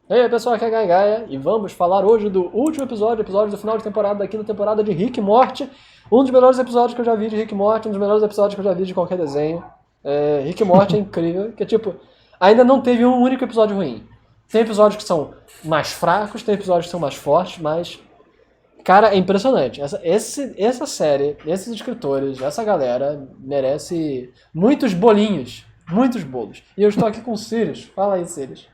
E aí pessoal, aqui é a Gaia Gaia e vamos falar hoje do último episódio do final de temporada da quinta temporada de Rick e Morty. Um dos melhores episódios que eu já vi de Rick e Morty, um dos melhores episódios que eu já vi de qualquer desenho. Rick e Morty é incrível, que tipo, ainda não teve um único episódio ruim. Tem episódios que são mais fracos, tem episódios que são mais fortes, mas... Cara, é impressionante. Essa série, esses escritores, essa galera merece muitos bolinhos, muitos bolos. E eu estou aqui com o Sirius. Fala aí, Sirius.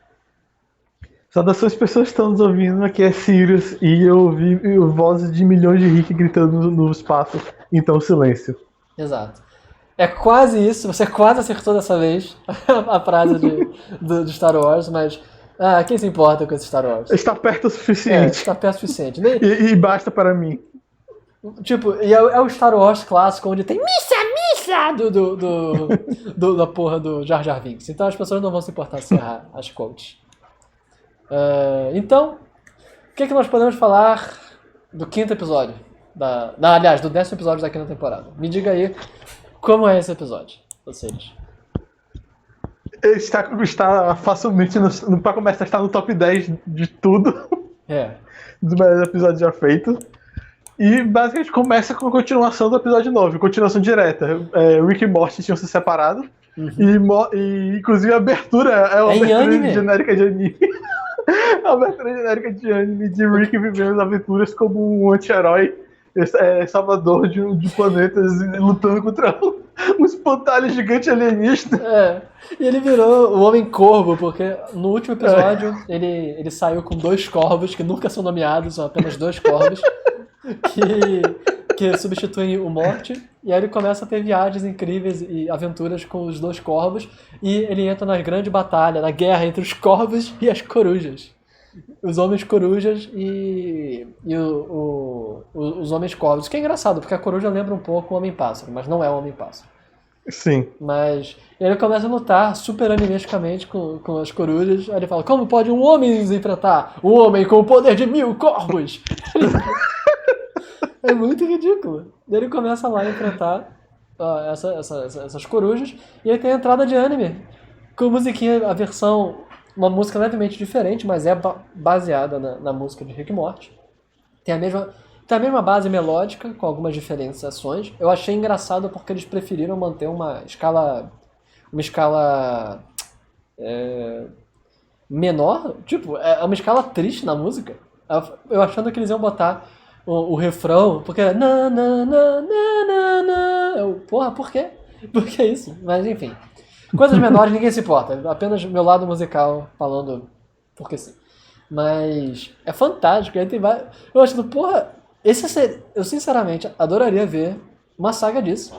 Saudações pessoas que estão nos ouvindo, aqui é Sirius e eu ouvi vozes de milhões de Rick gritando no espaço, então silêncio. Exato. É quase isso, você quase acertou dessa vez a frase de Star Wars, mas quem se importa com esse Star Wars? Está perto o suficiente. Está perto o suficiente. Nem, E basta para mim. tipo, e é o Star Wars clássico, onde tem missa da porra do Jar Jar Binks. Então as pessoas não vão se importar se errar as quotes. Então, o que nós podemos falar do quinto episódio? Aliás, do 10º episódio da quinta temporada. Me diga aí como é esse episódio, vocês. Está facilmente, para começar, está no top 10 de tudo, É. dos melhores episódios já feitos. E basicamente começa com a continuação do episódio 9, continuação direta. Rick e Morty tinham se separado. E inclusive a abertura é uma abertura genérica de anime. A abertura genérica de anime de Rick vivendo as aventuras como um anti-herói salvador de planetas lutando contra um espantalho gigante alienista. E ele virou o Homem-Corvo, porque no último episódio ele saiu com 2 corvos, que nunca são nomeados, são apenas 2 corvos, que substituem o Morty, e aí ele começa a ter viagens incríveis e aventuras com os 2 corvos, e ele entra na grande batalha, na guerra entre os corvos e as corujas. Os homens corujas e os homens corvos. Que é engraçado, porque a coruja lembra um pouco o Homem-Pássaro, mas não é o Homem-Pássaro. Sim. Mas ele começa a lutar super animesticamente com as corujas. Aí ele fala, como pode um homem nos enfrentar? Um homem com o poder de 1000 corvos! É muito ridículo. Ele começa lá a enfrentar essas corujas. E aí tem a entrada de anime. Com musiquinha, a versão... Uma música levemente diferente, mas é baseada na música de Rick e Morty. Tem a mesma base melódica, com algumas diferenciações. Eu achei engraçado porque eles preferiram manter uma escala menor. Tipo, é uma escala triste na música. Eu achando que eles iam botar o refrão, porque era na na na na na na. Porra, por quê? Por que isso? Mas enfim. Coisas menores, ninguém se importa. Apenas meu lado musical falando porque sim. Mas é fantástico. Aí tem vários... Eu acho que, porra, eu sinceramente adoraria ver uma saga disso.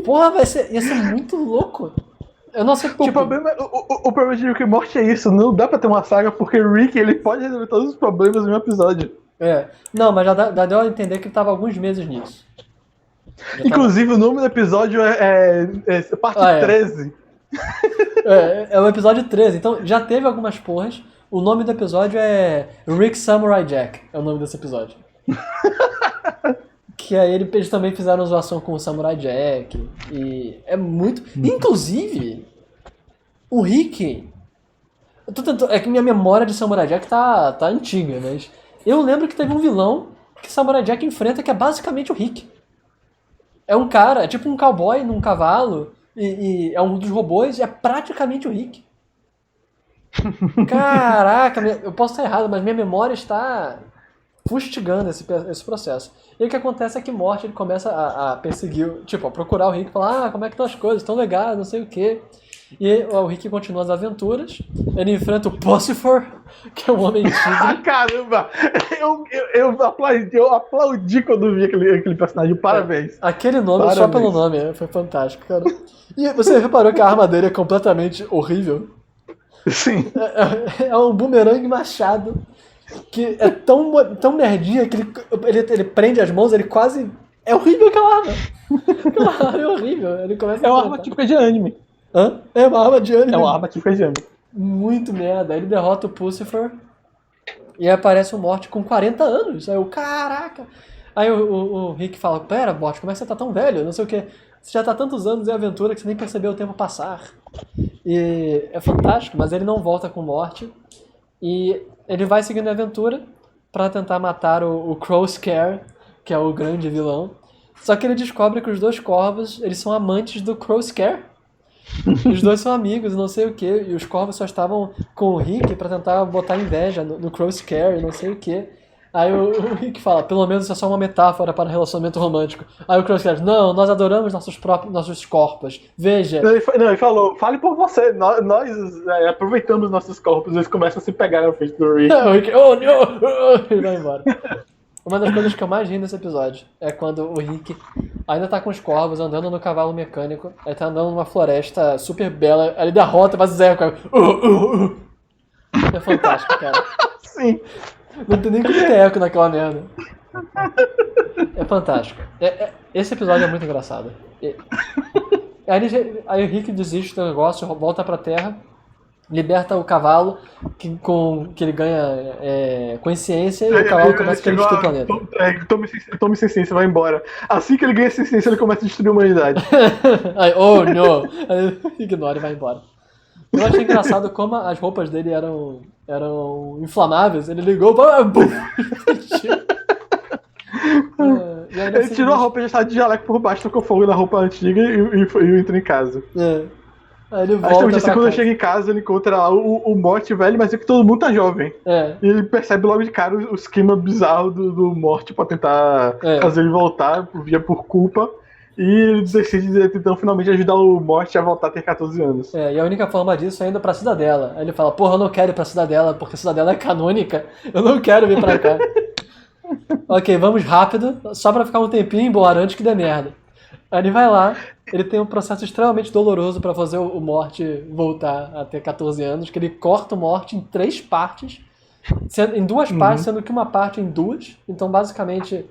Porra, ia ser muito louco. Eu não sei, tipo... O problema de Rick e Morty é isso. Não dá pra ter uma saga porque Rick ele pode resolver todos os problemas em um episódio. Não, mas já deu a entender que ele tava alguns meses nisso. Inclusive o nome do episódio é parte 13. É o episódio 13, então já teve algumas porras. O nome do episódio é Rick Samurai Jack, é o nome desse episódio. Que aí eles também fizeram zoação com o Samurai Jack. E é muito... Inclusive, o Rick... É que minha memória de Samurai Jack tá antiga, mas... Eu lembro que teve um vilão que Samurai Jack enfrenta que é basicamente o Rick. É um cara, é tipo um cowboy num cavalo, e é um dos robôs, e é praticamente o Rick. Caraca, eu posso estar errado, mas minha memória está fustigando esse processo. E o que acontece é que Morty ele começa a perseguir, tipo, a procurar o Rick e falar, como é que estão as coisas, tão legais, não sei o quê. E o Rick continua as aventuras, ele enfrenta o Pussifer, que é um homem tigre. Caramba! Eu aplaudi quando vi aquele personagem, parabéns. Aquele nome, só pelo nome, foi fantástico, cara. E você reparou que a arma dele é completamente horrível? Sim. É um bumerangue machado, que é tão merdinha que ele prende as mãos, ele quase... É horrível aquela arma. Aquela arma é horrível. Ele começa uma arma típica de anime. Hã? É uma arma de anime. É uma arma típica de anime. Muito merda. Aí ele derrota o Pussifer e aí aparece o Morty com 40 anos. Aí caraca. Aí o Rick fala, pera, Morty, como é que você tá tão velho? Não sei o que. Você já tá há tantos anos em aventura que você nem percebeu o tempo passar. E é fantástico, mas ele não volta com Morty. E ele vai seguindo a aventura pra tentar matar o Crow-Scare, que é o grande vilão. Só que ele descobre que os dois corvos, eles são amantes do Crow-Scare. Os dois são amigos, não sei o que, e os corvos só estavam com o Rick pra tentar botar inveja no Crow-Scare, não sei o que. Aí o Rick fala, pelo menos isso é só uma metáfora para um relacionamento romântico. Aí o Crow-Scare, não, nós adoramos nossos corpos, veja. Ele falou, fale por você, nós aproveitamos nossos corpos, eles começam a se pegar na frente do Rick. O Rick, oh, não! Ele vai embora. Uma das coisas que eu mais ri nesse episódio é quando o Rick ainda tá com os corvos, andando no cavalo mecânico, aí tá andando numa floresta super bela, aí ele dá rota, mas Zé, cara. É fantástico, cara. Sim. Não tem nem como ter eco naquela merda. É fantástico. Esse episódio é muito engraçado. Aí o Rick desiste do negócio, volta pra terra, liberta o cavalo, que ele ganha consciência, e o cavalo começa a destruir o planeta. Tome ciência, vai embora. Assim que ele ganha ciência, ele começa a destruir a humanidade. Aí, oh, não! Aí ignora e vai embora. Eu achei engraçado como as roupas dele eram inflamáveis. Ele ligou, ele tirou a roupa e já estava de jaleco por baixo, tocou fogo na roupa antiga e entrou em casa. Aí ele volta quando ele chega em casa, ele encontra lá o Morty velho, mas é que todo mundo tá jovem. E ele percebe logo de cara o esquema bizarro do Morty pra tentar fazer ele voltar por culpa. E ele decide, então, finalmente ajudar o Morty a voltar a ter 14 anos. E a única forma disso é indo pra Cidadela. Aí ele fala, porra, eu não quero ir pra Cidadela, porque a Cidadela é canônica. Eu não quero vir pra cá. Ok, vamos rápido, só pra ficar um tempinho embora, antes que dê merda. Aí ele vai lá, ele tem um processo extremamente doloroso pra fazer o Morty voltar a ter 14 anos, que ele corta o Morty em 3 partes, em 2 partes, sendo que uma parte em 2. Então, basicamente...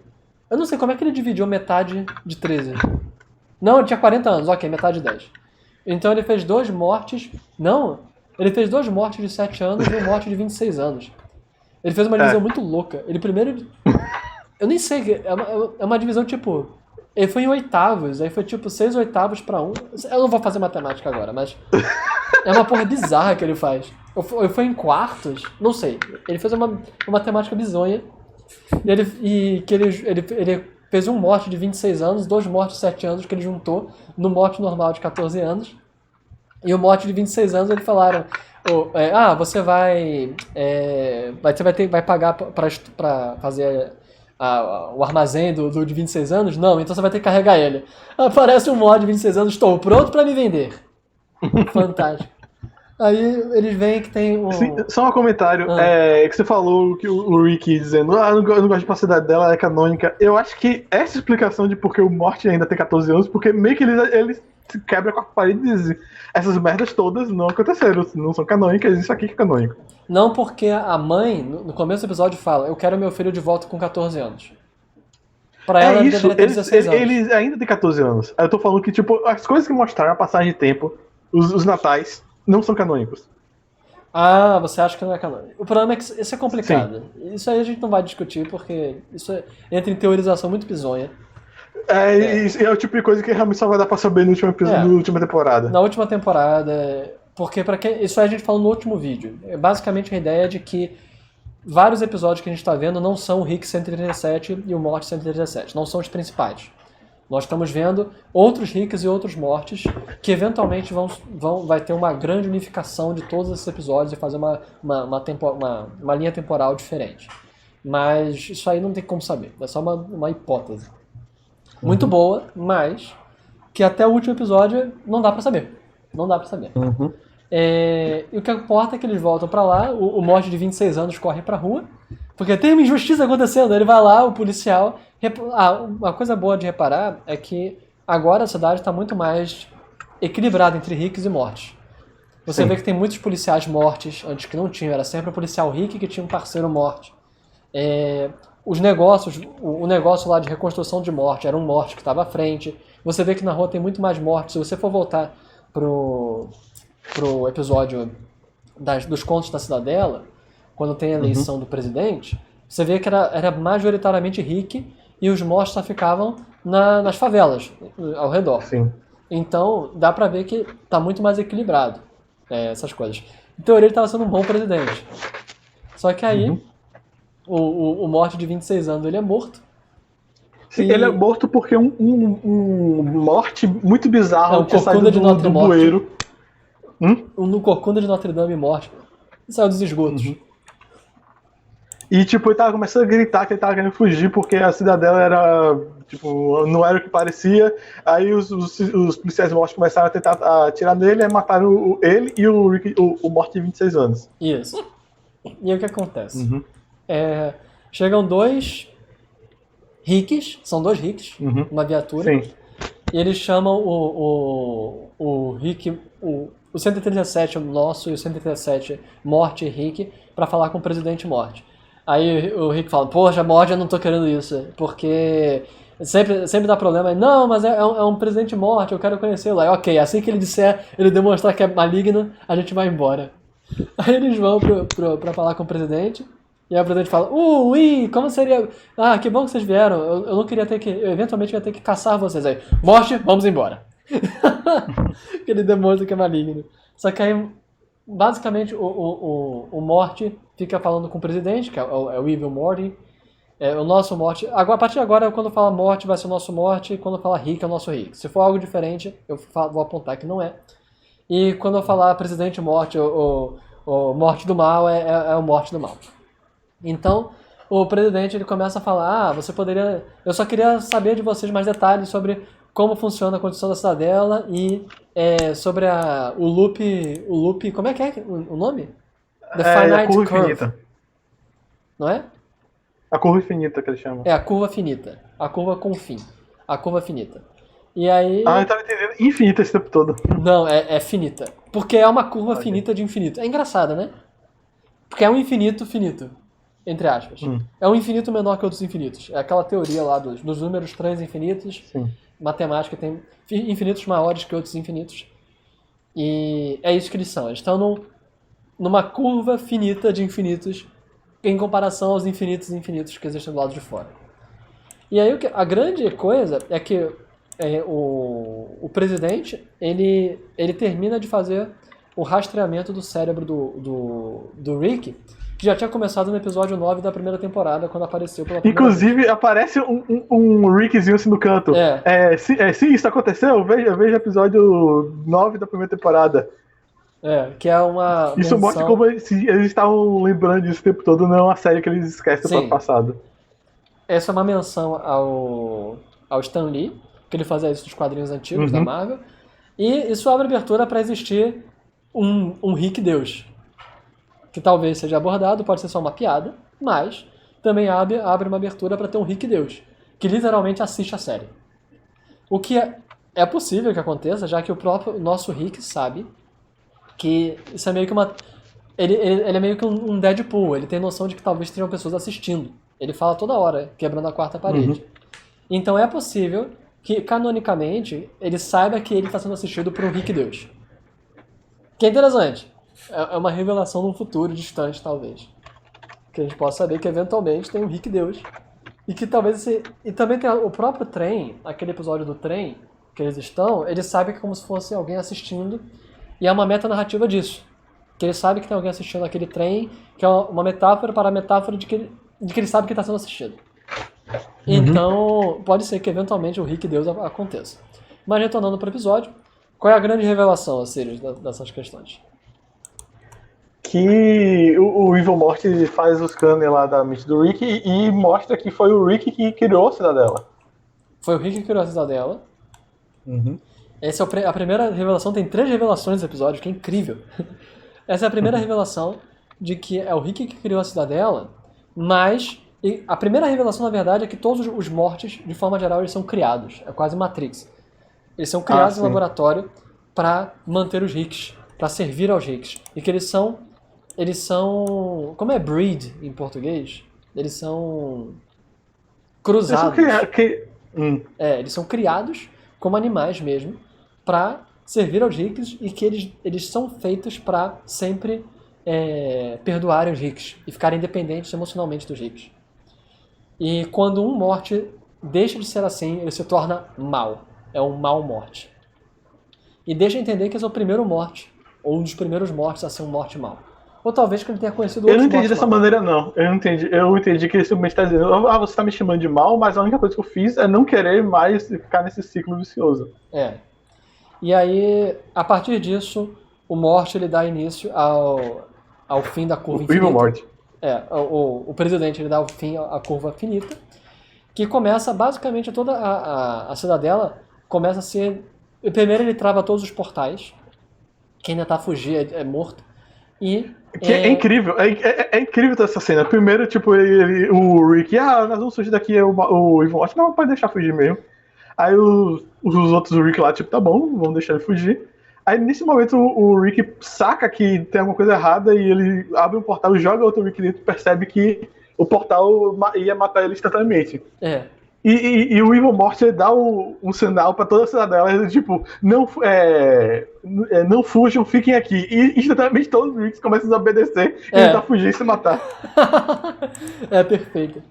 Eu não sei como é que ele dividiu metade de 13. Não, ele tinha 40 anos, ok, metade de 10. Então ele fez 2 mortes... Não, ele fez 2 mortes de 7 anos e um morte de 26 anos. Ele fez uma divisão muito louca. Ele primeiro... Eu nem sei, é uma divisão tipo... Ele foi em oitavos, aí foi tipo 6 oitavos pra 1. Eu não vou fazer matemática agora, mas... É uma porra bizarra que ele faz. Ou foi em quartos, não sei. Ele fez uma matemática bizonha. E ele fez um morte de 26 anos, 2 mortes de 7 anos que ele juntou no morte normal de 14 anos. E o morte de 26 anos eles falaram, você vai pagar pra fazer o armazém do de 26 anos? Não, então você vai ter que carregar ele. Aparece um mod de 26 anos, estou pronto pra me vender. Fantástico. Aí eles veem que tem um... Sim, só um comentário, que você falou que o Rick dizendo, eu não gosto de passar dela, ela é canônica. Eu acho que essa explicação de porque o Morty ainda tem 14 anos, porque meio que eles se quebram com a parede e dizem, essas merdas todas não aconteceram, não são canônicas, isso aqui que é canônico. Não, porque a mãe, no começo do episódio, fala, eu quero meu filho de volta com 14 anos. Pra ela, ele deveria ter 16 anos. Eles ainda têm 14 anos. Eu tô falando que, tipo, as coisas que mostraram a passagem de tempo, os natais... não são canônicos. Ah, você acha que não é canônico. O problema é que isso é complicado. Sim. Isso aí a gente não vai discutir, porque isso entra em teorização muito bizonha. E é o tipo de coisa que realmente só vai dar pra saber no último episódio, na última temporada. Na última temporada, porque isso aí a gente falou no último vídeo. Basicamente a ideia é de que vários episódios que a gente tá vendo não são o Rick 137 e o Morty 137, não são os principais. Nós estamos vendo outros Ricks e outros Mortes que eventualmente vai ter uma grande unificação de todos esses episódios e fazer uma linha temporal diferente. Mas isso aí não tem como saber, é só uma hipótese. Muito boa, mas que até o último episódio não dá pra saber. Não dá pra saber. E o que importa é que eles voltam pra lá, o Morty de 26 anos corre pra rua, porque tem uma injustiça acontecendo, ele vai lá, o policial... uma coisa boa de reparar é que agora a cidade está muito mais equilibrada entre Ricks e Mortes. Você vê que tem muitos policiais Mortes, antes que não tinham, era sempre o policial Rick que tinha um parceiro Morte. Os negócios, o negócio lá de reconstrução de Morte era um Morte que estava à frente. Você vê que na rua tem muito mais Mortes. Se você for voltar pro episódio dos contos da Cidadela, quando tem a eleição do presidente, você vê que era majoritariamente Rick e os Mortos só ficavam nas favelas ao redor. Sim. Então dá pra ver que tá muito mais equilibrado essas coisas. Em teoria ele estava sendo um bom presidente. Só que aí, o Morty de 26 anos, ele é morto. Sim, ele é morto porque um Morty muito bizarro que saiu do bueiro. No Corcunda de Notre Dame morte. Saiu dos esgotos. E, tipo, ele tava começando a gritar que ele tava querendo fugir porque a cidadela era, tipo, não era o que parecia. Aí os policiais mortos começaram a tentar atirar nele, aí mataram ele e o Morty de 26 anos. Isso. E aí o que acontece? Chegam dois Ricks, são dois Ricks, numa viatura. Sim. E eles chamam o Rick, o 137 nosso e o 137 Morty e Rick pra falar com o presidente Morty. Aí o Rick fala, poxa, Morty, eu não tô querendo isso, porque sempre dá problema. Não, mas é um presidente Morty, eu quero conhecê-lo. Aí, ok, assim que ele disser, ele demonstrar que é maligno, a gente vai embora. Aí eles vão pra falar com o presidente, e aí o presidente fala, como seria... Ah, que bom que vocês vieram, eu não queria ter que... Eu eventualmente ia ter que caçar vocês aí. Morty, vamos embora. Que ele demonstra que é maligno. Só que aí, basicamente, o Morty fica falando com o presidente, que é o Evil Morty, o nosso Morty. Agora, a partir de agora, quando fala Morty, vai ser o nosso Morty, e quando fala Rick, é o nosso Rick. Se for algo diferente, eu vou apontar que não é. E quando eu falar presidente Morty, o Morty do mal, é o Morty do mal. Então, o presidente ele começa a falar, você poderia... Eu só queria saber de vocês mais detalhes sobre como funciona a construção da cidadela e sobre o loop... Como é que é o nome? The Finite a curva Curve. Infinita. Não é? A curva infinita que eles chamam. É a curva finita. A curva com fim. A curva finita. E aí... Ah, eu tava entendendo infinita esse tempo todo. Não, é finita. Porque é uma curva finita de infinito. É engraçado, né? Porque é um infinito finito. Entre aspas. É um infinito menor que outros infinitos. É aquela teoria lá dos números 3 infinitos. Sim. Matemática tem infinitos maiores que outros infinitos. E é isso que eles são. Eles estão numa curva finita de infinitos em comparação aos infinitos que existem do lado de fora. E aí a grande coisa é que o presidente ele termina de fazer o rastreamento do cérebro do Rick, que já tinha começado no episódio 9 da primeira temporada, quando apareceu pela primeira Inclusive, vez. Aparece um Rickzinho assim no canto. Sim, isso aconteceu? Veja episódio 9 da primeira temporada. Que é uma Isso mostra como eles estavam lembrando disso o tempo todo, não é uma série que eles esquecem do passado. Essa é uma menção ao Stan Lee, que ele fazia isso nos quadrinhos antigos da Marvel. E isso abre abertura para existir um Rick Deus. Que talvez seja abordado, pode ser só uma piada, mas também abre uma abertura para ter um Rick Deus, que literalmente assiste a série. O que é possível que aconteça, já que o próprio nosso Rick sabe que isso é meio que uma... Ele é meio que um Deadpool, ele tem noção de que talvez tenham pessoas assistindo. Ele fala toda hora, quebrando a quarta parede. Então é possível que, canonicamente, ele saiba que ele está sendo assistido por um Rick Deus. Que é interessante. É uma revelação num futuro distante, talvez. Que a gente possa saber que, eventualmente, tem um Rick Deus. E que talvez... E também tem o próprio trem, aquele episódio do trem que eles estão, ele sabe que é como se fosse alguém assistindo. E é uma metanarrativa disso. Que ele sabe que tem alguém assistindo aquele trem, que é uma metáfora para a metáfora de que ele sabe que está sendo assistido. Então, pode ser que, eventualmente, o Rick Deus aconteça. Mas, retornando para o episódio, qual é a grande revelação, Sirius, dessas questões? Que o Evil Morty faz o scanner lá da mente do Rick e mostra que foi o Rick que criou a cidadela. Foi o Rick que criou a cidadela. Essa é a primeira revelação. Tem 3 revelações nesse episódio, que é incrível. Essa é a primeira revelação de que é o Rick que criou a cidadela, mas a primeira revelação, na verdade, é que todos os Mortys, de forma geral, eles são criados. É quase Matrix. Eles são criados em laboratório para manter os Ricks, para servir aos Ricks. E que eles são... Como é breed em português? Eles são cruzados. Eles são criados como animais mesmo, para servir aos Ricks, e que eles são feitos para sempre perdoarem os Ricks e ficarem independentes emocionalmente dos Ricks. E quando um Morty deixa de ser assim, ele se torna mal. É um mau Morty. E deixa entender que esse é o primeiro Morty, ou um dos primeiros Mortys a ser um Morty mau. ou talvez que ele tenha conhecido Eu não outros entendi dessa mortos maneira, não. Eu não entendi. Eu entendi que ele simplesmente tá dizendo, você tá me chamando de mal, mas a única coisa que eu fiz é não querer mais ficar nesse ciclo vicioso. É. E aí, a partir disso, o Morte ele dá início ao fim da curva O infinita. Evil Morte. O presidente ele dá o fim à curva finita, que começa basicamente toda a cidadela começa a ser... Primeiro ele trava todos os portais, quem ainda tá a fugir é morto, e... Que é incrível, é incrível essa cena. Primeiro, tipo, o Rick, nós vamos fugir daqui, o Evil Morte, não, pode deixar fugir mesmo. Aí os outros, o Rick lá, tipo, tá bom, vamos deixar ele fugir. Aí nesse momento o Rick saca que tem alguma coisa errada e ele abre um portal, joga outro Rick dentro e percebe que o portal ia matar ele instantaneamente. E o Evil Morte dá um sinal pra toda a cidadela, tipo, não fujam, fiquem aqui. E instantaneamente todos os Ricks começam a obedecer e tentar fugir e se matar. É perfeito.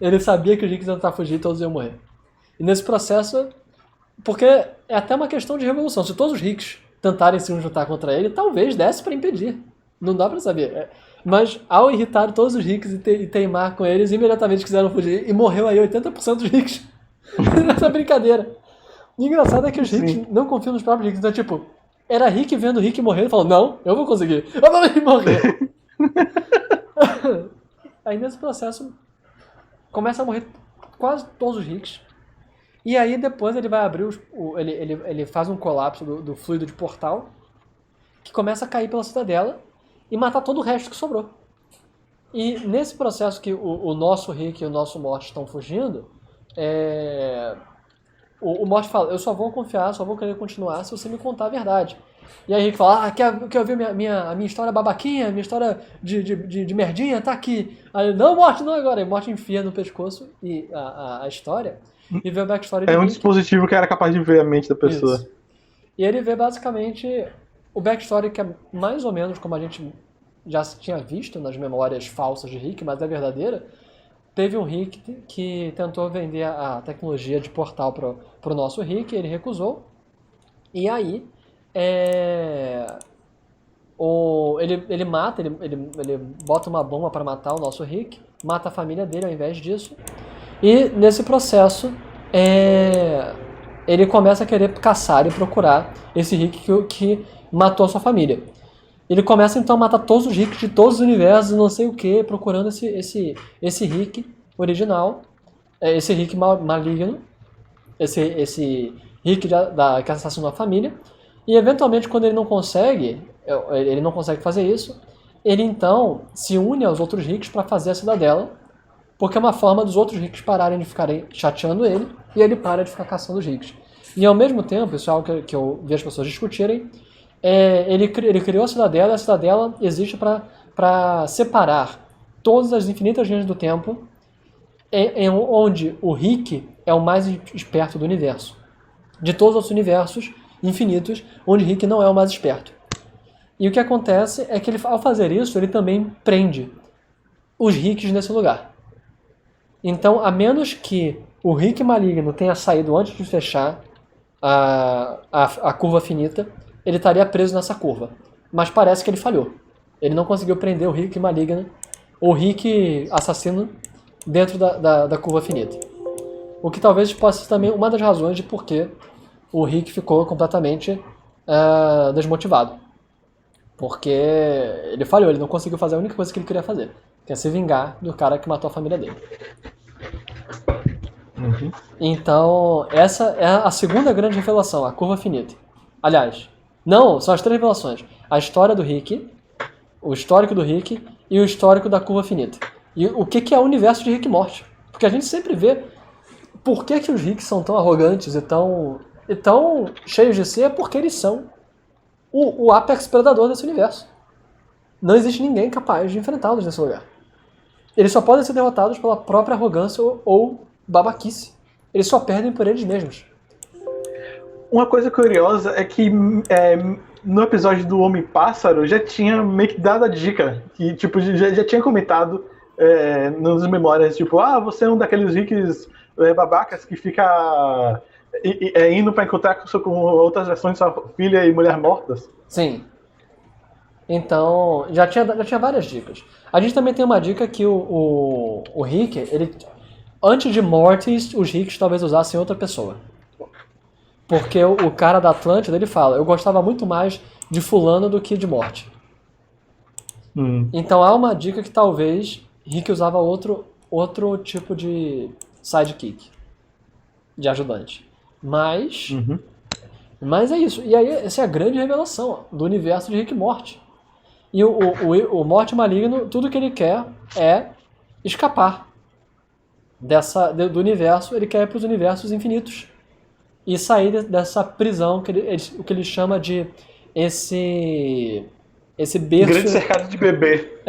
Ele sabia que os Ricks iam tentar fugir e todos iam morrer. E nesse processo, porque é até uma questão de revolução. Se todos os Ricks tentarem se juntar contra ele, talvez desse pra impedir. Não dá pra saber. Mas ao irritar todos os Ricks e teimar com eles, imediatamente quiseram fugir e morreu aí 80% dos Ricks nessa brincadeira. E o engraçado é que os Ricks não confiam nos próprios Ricks. Então, tipo, era Rick vendo o Rick morrer e falando, não, eu vou conseguir. Eu vou morrer. Aí nesse processo começa a morrer quase todos os Ricks. E aí depois ele vai abrir ele faz um colapso do fluido de portal que começa a cair pela cidadela e matar todo o resto que sobrou. E nesse processo que o nosso Rick e o nosso Morty estão fugindo, o Morty fala, eu só vou confiar, só vou querer continuar se você me contar a verdade. E aí Rick fala, quer ouvir a minha história babaquinha, minha história de merdinha, tá aqui. Aí ele, não, Morty, não agora. E o Morty enfia no pescoço e a história e vê o backstory de um Rick. dispositivo que era capaz de ver a mente da pessoa. Isso. E ele vê basicamente o backstory que é mais ou menos como a gente já tinha visto nas memórias falsas de Rick, mas é verdadeira. Teve um Rick que tentou vender a tecnologia de portal pro nosso Rick, ele recusou. E aí, ele mata, ele bota uma bomba para matar o nosso Rick, mata a família dele ao invés disso. E nesse processo, ele começa a querer caçar e procurar esse Rick que matou a sua família. Ele começa então a matar todos os Ricks de todos os universos, não sei o que, procurando esse Rick original, esse Rick maligno, esse Rick que assassinou a família. E eventualmente quando ele não consegue fazer isso, ele então se une aos outros Ricks para fazer a cidadela, porque é uma forma dos outros Ricks pararem de ficarem chateando ele, e ele para de ficar caçando os Ricks. E ao mesmo tempo, isso é algo que eu vi as pessoas discutirem, ele criou a cidadela, e a cidadela existe para separar todas as infinitas linhas do tempo, onde o Rick é o mais esperto do universo. De todos os outros universos infinitos, onde Rick não é o mais esperto. E o que acontece é que ao fazer isso, ele também prende os Ricks nesse lugar. Então, a menos que o Rick maligno tenha saído antes de fechar a curva finita, ele estaria preso nessa curva. Mas parece que ele falhou. Ele não conseguiu prender o Rick maligno, ou o Rick assassino, dentro da curva finita. O que talvez possa ser também uma das razões de por que o Rick ficou completamente desmotivado. Porque ele falhou, ele não conseguiu fazer a única coisa que ele queria fazer, que é se vingar do cara que matou a família dele. Uhum. Então, essa é a segunda grande revelação, a curva finita. Aliás, não, são as três revelações. A história do Rick, o histórico do Rick e o histórico da curva finita. E o que é o universo de Rick e Morty. Porque a gente sempre vê por que os Ricks são tão arrogantes e tão cheios de si, é porque eles são o apex predador desse universo. Não existe ninguém capaz de enfrentá-los nesse lugar. Eles só podem ser derrotados pela própria arrogância ou babaquice. Eles só perdem por eles mesmos. Uma coisa curiosa é que no episódio do Homem-Pássaro já tinha meio que dado a dica, que tipo, já tinha comentado nas memórias, tipo, você é um daqueles Ricks babacas que fica indo pra encontrar com outras versões de sua filha e mulher mortas. Sim. Então, já tinha várias dicas. A gente também tem uma dica que o Rick, ele, antes de Mortis, os Ricks talvez usassem outra pessoa. Porque o cara da Atlântida, ele fala, eu gostava muito mais de fulano do que de Morty. Então há uma dica que talvez Rick usava outro tipo de sidekick, de ajudante. Mas é isso. E aí essa é a grande revelação do universo de Rick e Morty. E o Morty maligno, tudo que ele quer é escapar do universo, ele quer ir para os universos infinitos. E sair dessa prisão, o que ele chama de esse berço... Grande cercado de bebê.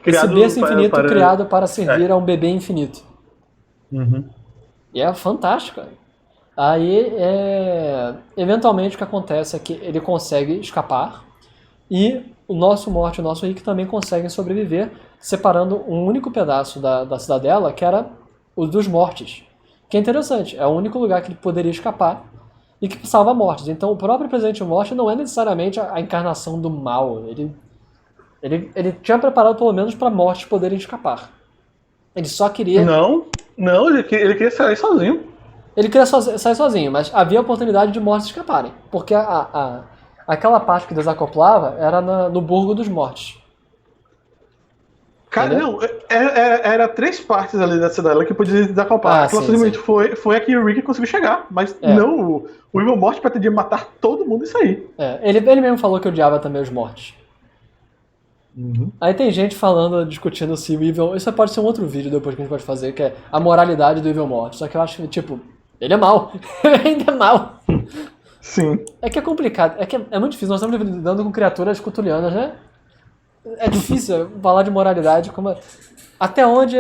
Esse berço infinito criado para servir a um bebê infinito. E é fantástico. Aí, eventualmente, o que acontece é que ele consegue escapar e o nosso Morty e o nosso Rick também conseguem sobreviver, separando um único pedaço da cidadela, que era o dos Mortis. Que é interessante, é o único lugar que ele poderia escapar e que salva mortes. Então o próprio Presidente Morte não é necessariamente a encarnação do mal. Ele tinha preparado pelo menos para mortes poderem escapar. Ele só queria... Não, ele queria sair sozinho. Ele queria sair sozinho, mas havia a oportunidade de mortes escaparem. Porque aquela parte que desacoplava era no burgo dos mortes. Cara, não, era 3 partes ali da cidadela que podia desacoplar. Aquela simplesmente foi a que o Rick conseguiu chegar. Mas não, o Evil Morte pretendia matar todo mundo e sair. Ele mesmo falou que odiava também os mortes. Aí tem gente discutindo se o Evil... Isso pode ser um outro vídeo depois que a gente pode fazer, que é a moralidade do Evil Morte. Só que eu acho que, tipo, ele é mau. Ele ainda é mau. Sim. É que é complicado. É muito difícil. Nós estamos lidando com criaturas cutulianas, né? É difícil falar de moralidade. Até onde...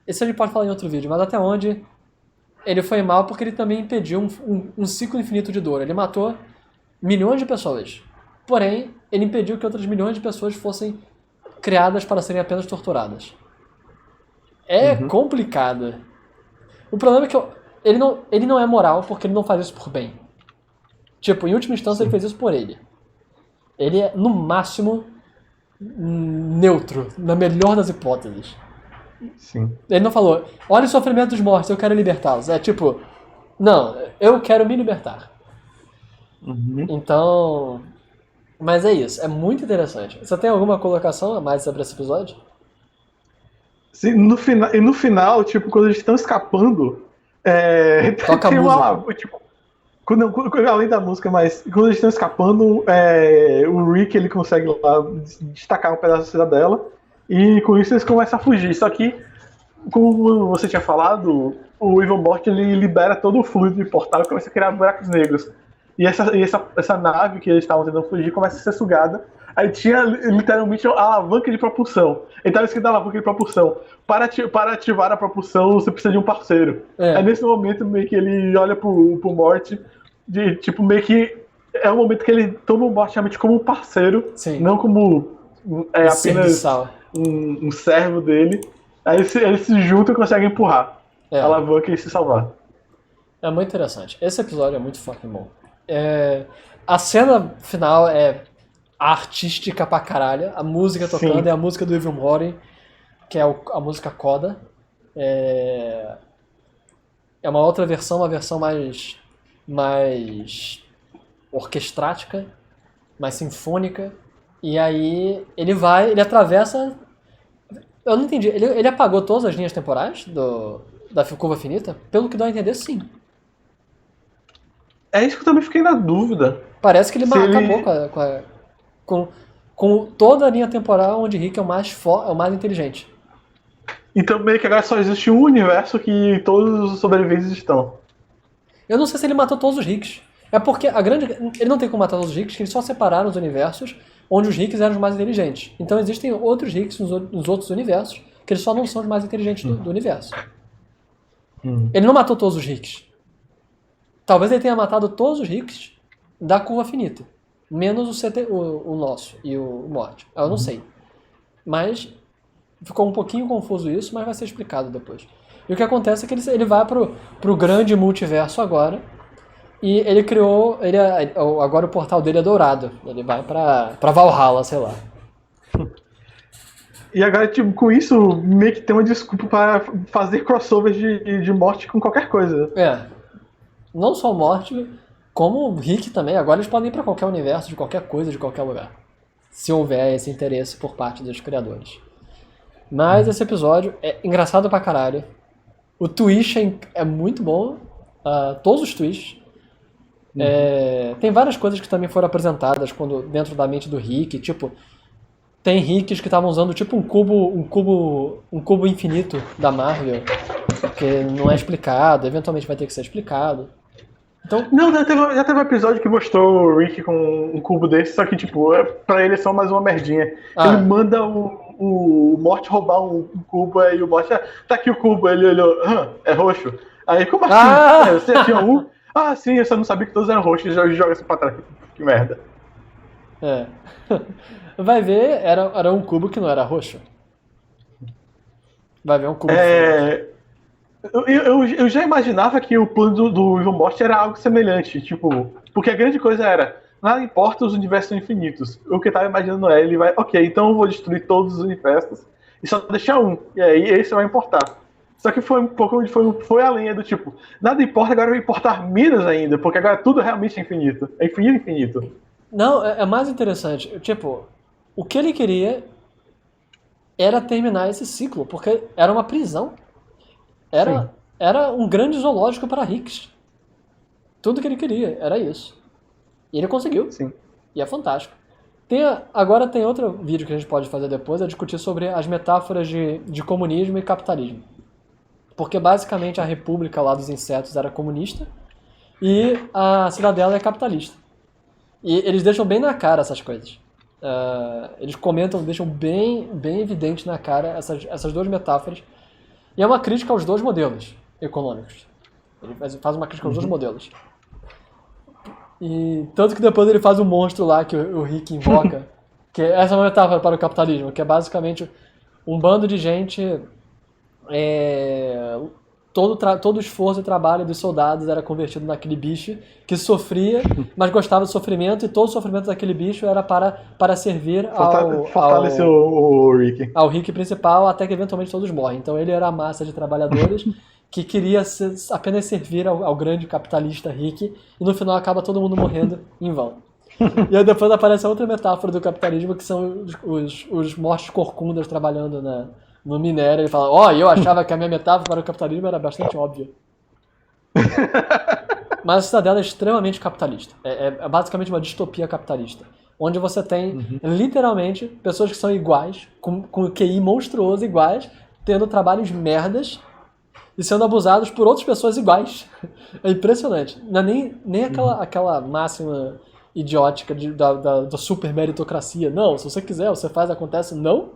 Isso a gente pode falar em outro vídeo, mas até onde ele foi mal porque ele também impediu um ciclo infinito de dor. Ele matou milhões de pessoas. Porém, ele impediu que outras milhões de pessoas fossem criadas para serem apenas torturadas. É complicado. O problema é que ele não é moral porque ele não faz isso por bem. Tipo, em última instância, ele fez isso por ele. Ele é, no máximo, neutro, na melhor das hipóteses. Sim. Ele não falou, olha o sofrimento dos mortos, eu quero libertá-los. É tipo, não, eu quero me libertar. Então... Mas é isso, é muito interessante. Você tem alguma colocação a mais sobre esse episódio? Sim, no final, tipo, quando eles estão escapando, toca tem a música. Tipo, além da música, mas quando eles estão escapando, o Rick ele consegue lá destacar um pedaço da cidadela e com isso eles começam a fugir. Só que, como você tinha falado, o Evil Morty ele libera todo o fluido de portal e começa a criar buracos negros. E essa nave que eles estavam tentando fugir começa a ser sugada. Aí tinha literalmente a alavanca de propulsão. Ele estava escrito alavanca de propulsão. Para ativar a propulsão, você precisa de um parceiro. Aí nesse momento, meio que ele olha pro Morty, tipo, meio que é um momento que ele toma o Morty realmente como um parceiro, não como apenas um servo dele. Aí eles se juntam e conseguem empurrar a alavanca e se salvar. É muito interessante. Esse episódio é muito fucking bom. A cena final é artística pra caralho. A música tocando é a música do Evil Morty, que é a música Coda. É uma outra versão, uma versão mais orquestrática, mais sinfônica. E aí ele atravessa... Eu não entendi. Ele apagou todas as linhas temporais da curva finita? Pelo que dá a entender, sim. É isso que eu também fiquei na dúvida. Parece que ele acabou com toda a linha temporal onde Rick é o mais inteligente. Então meio que agora só existe um universo que todos os sobreviventes estão. Eu não sei se ele matou todos os Ricks. É porque ele não tem como matar todos os Ricks, que eles só separaram os universos onde os Ricks eram os mais inteligentes. Então existem outros Ricks nos outros universos, que eles só não são os mais inteligentes do universo. Ele não matou todos os Ricks. Talvez ele tenha matado todos os Ricks da curva finita. Menos o nosso e o Morty. Eu não sei. Mas ficou um pouquinho confuso isso, mas vai ser explicado depois. E o que acontece é que ele vai pro grande multiverso agora. E ele criou... agora o portal dele é dourado. Ele vai pra Valhalla, sei lá. E agora, tipo, com isso, meio que tem uma desculpa para fazer crossovers de morte com qualquer coisa. Não só morte, como o Rick também. Agora eles podem ir pra qualquer universo, de qualquer coisa, de qualquer lugar. Se houver esse interesse por parte dos criadores. Mas esse episódio é engraçado pra caralho. O twist é muito bom. Todos os twists. Tem várias coisas que também foram apresentadas dentro da mente do Rick. Tipo, tem Ricks que estavam usando tipo um cubo infinito da Marvel. Que não é explicado. Eventualmente vai ter que ser explicado. Então, não, já teve um episódio que mostrou o Rick com um cubo desse, só que, tipo, pra ele é só mais uma merdinha. Ele manda o Morty roubar um cubo, aí o Morty, tá aqui o cubo, ele olhou, é roxo. Aí, como assim? Você já tinha um? Sim, eu só não sabia que todos eram roxos, e joga assim pra trás. Que merda. Vai ver, era um cubo que não era roxo. Vai ver um cubo Eu já imaginava que o plano do Evil Morty era algo semelhante, tipo, porque a grande coisa era, nada importa, os universos são infinitos. O que eu tava imaginando ele vai, ok, então eu vou destruir todos os universos e só deixar um, e aí esse vai importar. Só que foi um pouco, foi além do tipo, nada importa, agora vai importar menos ainda, porque agora tudo realmente é infinito. É infinito. Não, é mais interessante, tipo, o que ele queria era terminar esse ciclo, porque era uma prisão. Era um grande zoológico para Ricks. Tudo que ele queria, era isso. E ele conseguiu. Sim. E é fantástico. Agora tem outro vídeo que a gente pode fazer depois, é discutir sobre as metáforas de comunismo e capitalismo. Porque basicamente a república lá dos insetos era comunista e a cidadela é capitalista. E eles deixam bem na cara essas coisas. Eles comentam, deixam bem evidente na cara essas duas metáforas. E é uma crítica aos dois modelos econômicos. Ele faz uma crítica aos dois modelos. E tanto que depois ele faz um monstro lá que o Rick invoca. Que essa é uma metáfora para o capitalismo, que é basicamente um bando de gente... todo o esforço e trabalho dos soldados era convertido naquele bicho que sofria, mas gostava do sofrimento, e todo o sofrimento daquele bicho era para servir ao Rick principal, até que eventualmente todos morrem. Então ele era a massa de trabalhadores que queria apenas servir ao grande capitalista Rick, e no final acaba todo mundo morrendo em vão. E aí depois aparece a outra metáfora do capitalismo, que são os mortos corcundas trabalhando no minério. Ele fala, eu achava que a minha metáfora para o capitalismo era bastante óbvia. Mas a cidadela é extremamente capitalista. É basicamente uma distopia capitalista. Onde você tem, literalmente, pessoas que são iguais, com QI monstruoso iguais, tendo trabalhos merdas e sendo abusados por outras pessoas iguais. É impressionante. Não é nem aquela máxima idiótica da super meritocracia. Não, se você quiser, você faz, acontece. Não.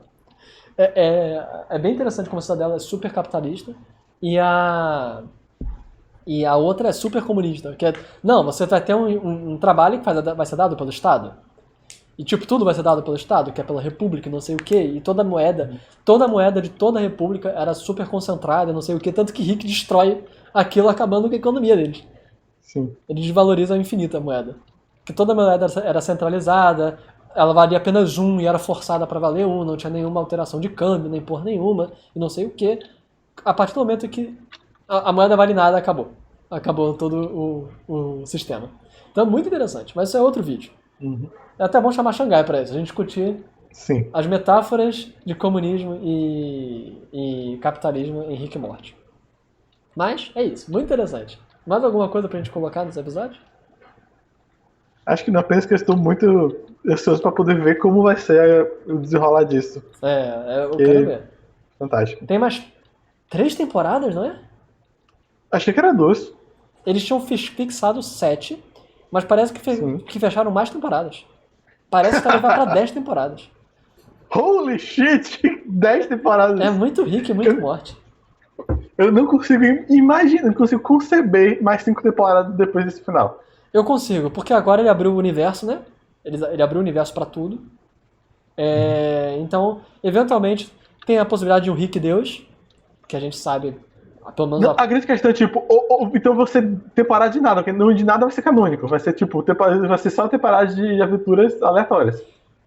É bem interessante como a cidadela é super capitalista e a outra é super comunista. Não, você vai ter um trabalho que vai ser dado pelo Estado. E tipo, tudo vai ser dado pelo Estado, que é pela República, não sei o quê. E toda a moeda de toda a República era super concentrada, não sei o quê. Tanto que Rick destrói aquilo, acabando com a economia deles. Sim. Eles desvalorizam ao infinito a moeda. Porque toda a moeda era centralizada, ela valia apenas 1 e era forçada para valer 1, não tinha nenhuma alteração de câmbio, nem porra nenhuma, e não sei o que. A partir do momento que a moeda vale nada, acabou. Acabou todo o sistema. Então é muito interessante, mas isso é outro vídeo. É até bom chamar Xangai para isso, a gente discutir as metáforas de comunismo e capitalismo em Rick e Morty. Mas é isso, muito interessante. Mais alguma coisa pra gente colocar nesse episódio? Acho que não, apenas que eu estou muito ansioso para poder ver como vai ser o desenrolar disso. Eu quero ver. Fantástico. Tem mais 3 temporadas, não é? Achei que era 2. Eles tinham fixado 7, mas parece que fecharam mais temporadas. Parece que vai pra 10 temporadas. Holy shit! 10 temporadas. É muito Rick e muito Morty. Eu não consigo imaginar, não consigo conceber mais 5 temporadas depois desse final. Eu consigo, porque agora ele abriu o universo, né? Ele abriu o universo pra tudo. Então, eventualmente, tem a possibilidade de um Rick Deus, que a gente sabe, pelo menos... Não, a grande questão é, tipo, então você temporada de nada, porque não de nada vai ser canônico. Vai ser, tipo, vai ser só temporada de aventuras aleatórias.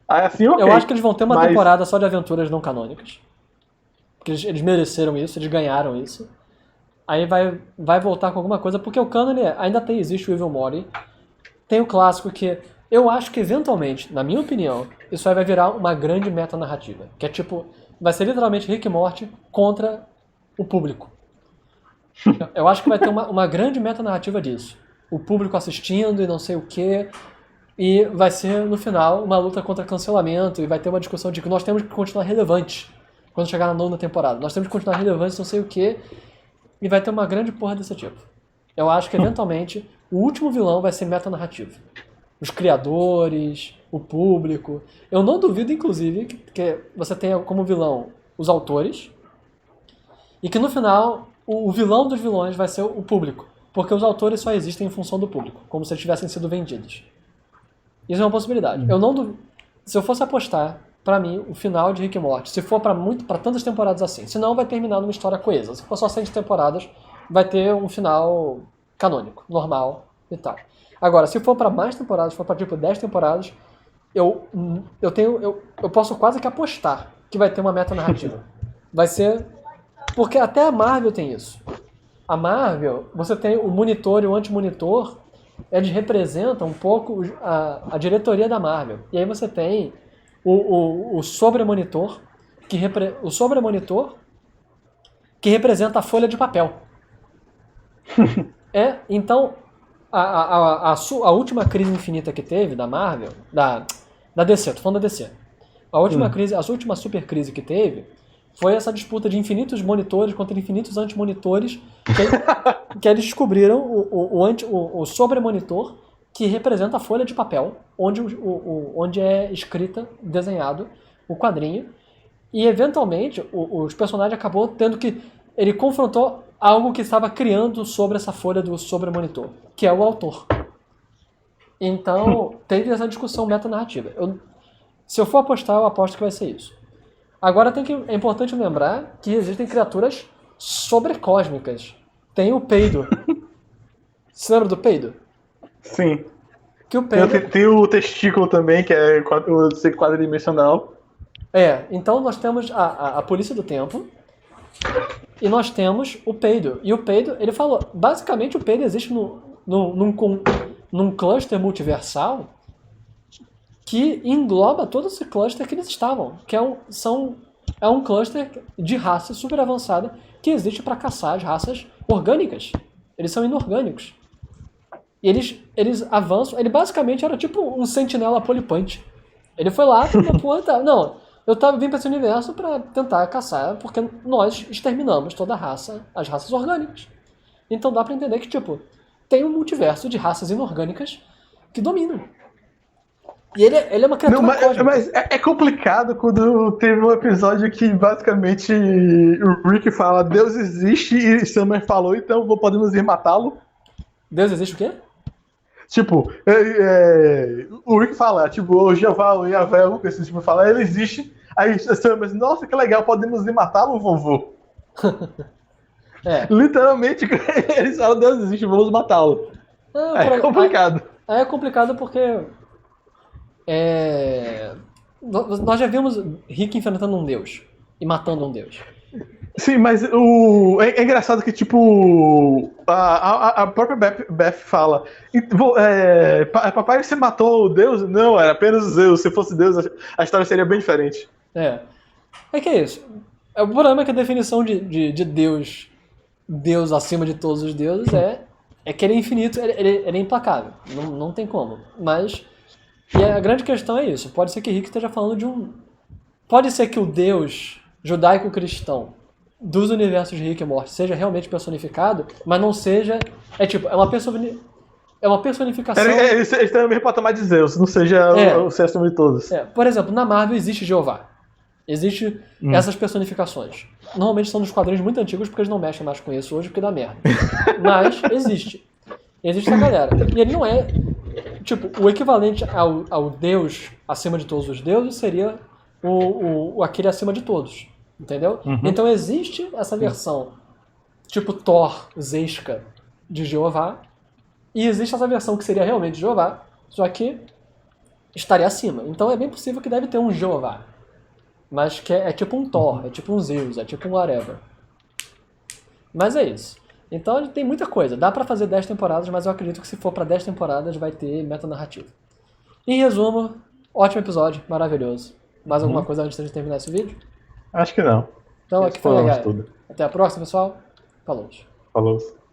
Aí assim, ok. Eu acho que eles vão ter uma mas- temporada só de aventuras não canônicas. Porque eles mereceram isso, eles ganharam isso. Aí vai voltar com alguma coisa, porque o canon ainda existe o Evil Morty. Tem o clássico que eu acho que eventualmente, na minha opinião, isso aí vai virar uma grande metanarrativa. Que é tipo, vai ser literalmente Rick e Morty contra o público. Eu acho que vai ter uma grande metanarrativa disso. O público assistindo e não sei o quê. E vai ser, no final, uma luta contra cancelamento. E vai ter uma discussão de que nós temos que continuar relevantes quando chegar na 9ª temporada. Nós temos que continuar relevantes, não sei o quê. E vai ter uma grande porra desse tipo. Eu acho que, eventualmente, o último vilão vai ser metanarrativo. Os criadores, o público. Eu não duvido, inclusive, que você tenha como vilão os autores. E que, no final, o vilão dos vilões vai ser o público. Porque os autores só existem em função do público. Como se eles tivessem sido vendidos. Isso é uma possibilidade. Eu não duvido. Se eu fosse apostar, pra mim, o final de Rick e Morty, se for pra tantas temporadas assim, senão vai terminar numa história coesa. Se for só 6 temporadas, vai ter um final canônico, normal e tal. Agora, se for pra mais temporadas, se for pra tipo 10 temporadas, eu posso quase que apostar que vai ter uma metanarrativa. Vai ser... Porque até a Marvel tem isso. A Marvel, você tem o monitor e o anti-monitor, eles representam um pouco a diretoria da Marvel. E aí você tem o sobremonitor, que representa a folha de papel. Então, a última crise infinita que teve da Marvel, da DC, tô falando da DC. A última super crise que teve foi essa disputa de infinitos monitores contra infinitos antimonitores, que eles descobriram o sobremonitor, que representa a folha de papel, onde é escrita, desenhado o quadrinho, e eventualmente os personagens acabou tendo que... Ele confrontou algo que estava criando sobre essa folha do sobremonitor, que é o autor. Então, teve essa discussão metanarrativa. Se eu for apostar, eu aposto que vai ser isso. Agora é importante lembrar que existem criaturas sobrecósmicas. Tem o peido. Você lembra do peido? Sim. Que o peido... Tem o testículo também, que é quadridimensional. Então nós temos a polícia do tempo e nós temos o peido. E o peido, ele falou, basicamente o peido existe num cluster multiversal que engloba todo esse cluster que eles estavam, que é um cluster de raça super avançada que existe para caçar as raças orgânicas. Eles são inorgânicos. E eles avançam. Ele basicamente era tipo um sentinela polipante. Ele foi lá, não, eu vim para esse universo para tentar caçar, porque nós exterminamos toda a raça, as raças orgânicas. Então dá para entender que, tipo, tem um multiverso de raças inorgânicas que dominam. E ele é uma criatura cósmica. Mas é complicado quando teve um episódio que basicamente o Rick fala Deus existe e Summer falou, então podemos ir matá-lo. Deus existe o quê? Tipo, o Rick fala, tipo, o Jeová, o Yahvé, alguma coisa assim, tipo, fala, ele existe. Aí Summer, nossa, que legal, podemos ir matá-lo, vovô. Literalmente, eles falam, Deus existe, vamos matá-lo. É complicado. É complicado porque... Nós já vimos Rick enfrentando um deus e matando um deus. Sim, mas é engraçado que, tipo, a própria Beth fala, papai, você matou o Deus? Não, era apenas Zeus. Se fosse Deus, a história seria bem diferente. É que é isso. O problema é que a definição de Deus acima de todos os deuses é que ele é infinito, ele é implacável. Não tem como. Mas... E a grande questão é isso. Pode ser que Rick esteja falando de um... Pode ser que o Deus judaico-cristão dos universos de Rick e Morty seja realmente personificado, mas não seja... É uma personificação... Eles têm o mesmo patamar de Zeus, não seja o ser acima de todos. Por exemplo, na Marvel existe Jeová. Existe essas personificações. Normalmente são dos quadrinhos muito antigos, porque eles não mexem mais com isso hoje, porque dá merda. Mas existe. Existe essa galera. E ele não é... Tipo, o equivalente ao Deus acima de todos os deuses seria aquele acima de todos. Entendeu? Então existe essa versão tipo Thor, Zesca, de Jeová, e existe essa versão que seria realmente Jeová, só que estaria acima. Então é bem possível que deve ter um Jeová. Mas que é tipo um Thor, é tipo um Zeus, é tipo um whatever. Mas é isso. Então tem muita coisa. Dá pra fazer 10 temporadas, mas eu acredito que se for pra 10 temporadas vai ter metanarrativa. Em resumo, ótimo episódio, maravilhoso. Mais alguma coisa antes de terminar esse vídeo? Acho que não. Então aqui foi a Exploramos galera. tudo. Até a próxima, pessoal. Falou. Falou.